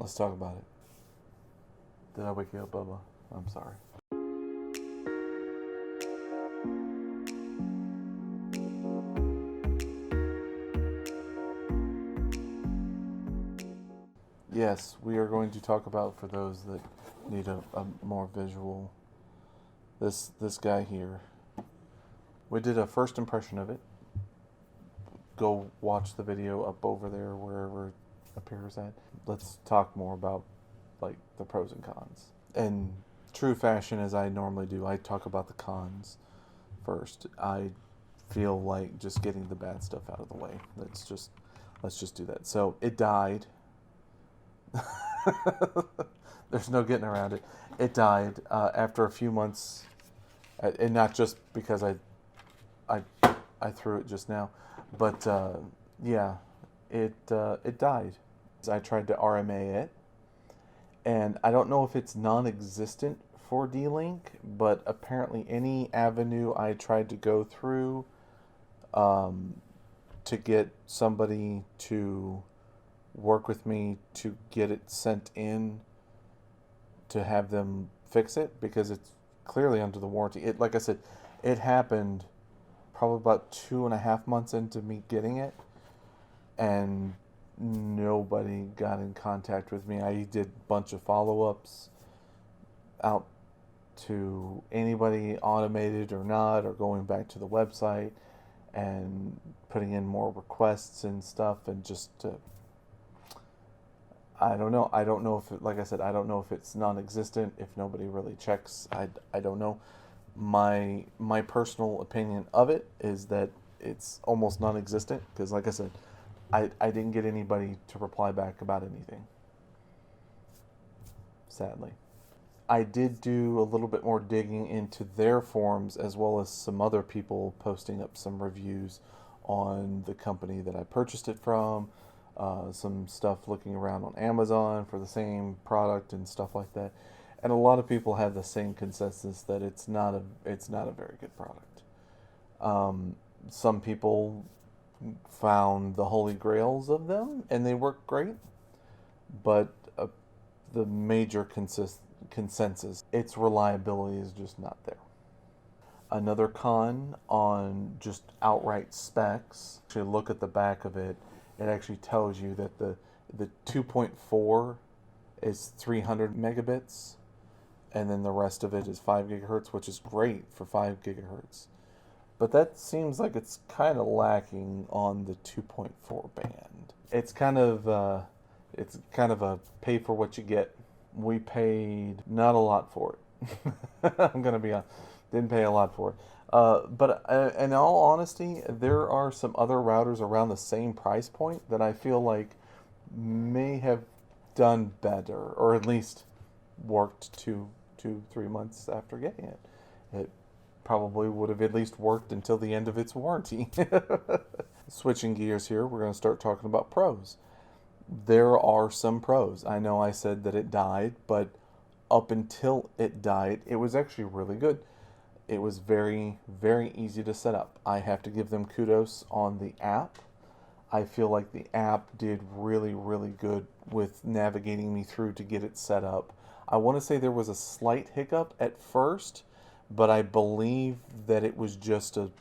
Let's talk about it. Did I wake you up, Bubba? I'm sorry. Yes, we are going to talk about, for those that need a more visual, this guy here. We did a first impression of it. Go watch the video up over there wherever it appears at. Let's talk more about like the pros and cons. In true fashion, as I normally do, I talk about the cons first. I feel like just getting the bad stuff out of the way. Let's just do that. So it died. There's no getting around it. It died after a few months, and not just because I threw it just now, but yeah, it died. I tried to RMA it, and I don't know if it's non-existent for D-Link, but apparently any avenue I tried to go through to get somebody to work with me to get it sent in to have them fix it, because it's clearly under the warranty. It, like I said, it happened probably about 2.5 months into me getting it, and nobody got in contact with me. I did a bunch of follow-ups out to anybody, automated or not, or going back to the website and putting in more requests and stuff, and just I don't know. I don't know if, like I said, I don't know if it's non-existent, if nobody really checks. I don't know. My personal opinion of it is that it's almost non-existent, because, like I said, I didn't get anybody to reply back about anything, sadly. I did do a little bit more digging into their forums, as well as some other people posting up some reviews on the company that I purchased it from. Some stuff looking around on Amazon for the same product and stuff like that, and a lot of people had the same consensus that it's not a very good product. Some people found the holy grails of them, and they work great, but the major consensus, its reliability is just not there. Another con on just outright specs, if you look at the back of it, it actually tells you that the 2.4 is 300 megabits, and then the rest of it is 5 gigahertz, which is great for 5 gigahertz. But that seems like it's kind of lacking on the 2.4 band. It's kind of a pay for what you get. We paid not a lot for it. I'm gonna be honest, didn't pay a lot for it. But in all honesty, there are some other routers around the same price point that I feel like may have done better, or at least worked 2-3 months after getting it. It probably would have at least worked until the end of its warranty. Switching gears here, we're going to start talking about pros. There are some pros. I know I said that it died, but up until it died, it was actually really good. It was very, very easy to set up. I have to give them kudos on the app. I feel like the app did really, really good with navigating me through to get it set up. I want to say there was a slight hiccup at first, but I believe that it was just a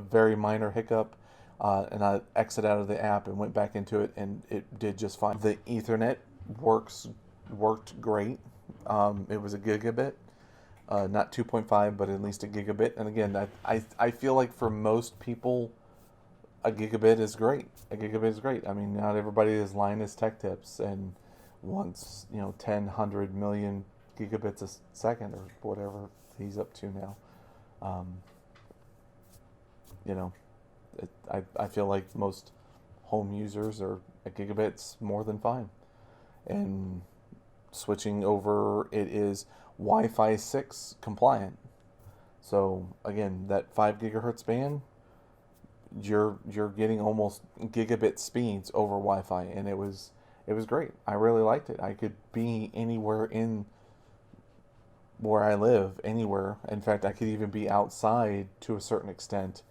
very minor hiccup. And I exited out of the app and went back into it, and it did just fine. The Ethernet worked great. It was a gigabit. Not 2.5, but at least a gigabit. And again, I feel like for most people, a gigabit is great. A gigabit is great. I mean, not everybody is Linus Tech Tips and wants 10, 100 million gigabits a second or whatever he's up to now. I feel like most home users are a gigabit's more than fine. And switching over, it is Wi-Fi 6 compliant. So again, that 5 gigahertz band, you're getting almost gigabit speeds over Wi-Fi, and it was great. I really liked it. I could be anywhere in where I live, anywhere. In fact, I could even be outside to a certain extent,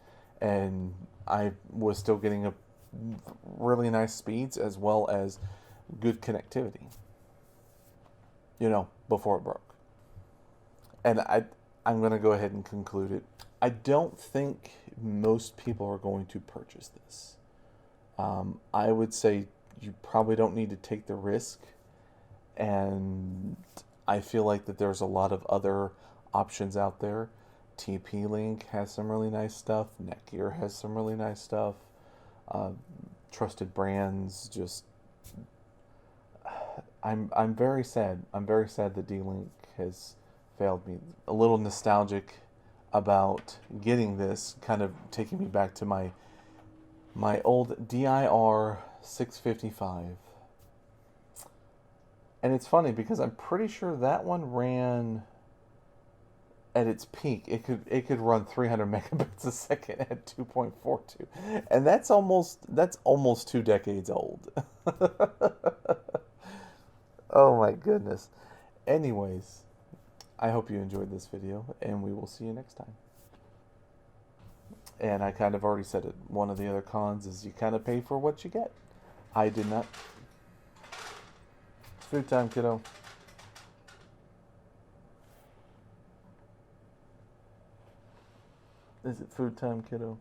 and I was still getting a really nice speeds as well as good connectivity. before it broke. And I'm going to go ahead and conclude it. I don't think most people are going to purchase this. I would say you probably don't need to take the risk. And I feel like that there's a lot of other options out there. TP-Link has some really nice stuff. Netgear has some really nice stuff. Trusted brands. Just, I'm very sad. I'm very sad that D-Link has failed me. A little nostalgic about getting this, kind of taking me back to my old DIR 655. And it's funny because I'm pretty sure that one ran at its peak. It could run 300 megabits a second at 2.42, and that's almost 2 decades old. Oh my goodness. Anyways, I hope you enjoyed this video, and we will see you next time. And I kind of already said it. One of the other cons is you kind of pay for what you get. I did not. It's food time, kiddo. Is it food time, kiddo?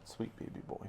Sweet baby boy.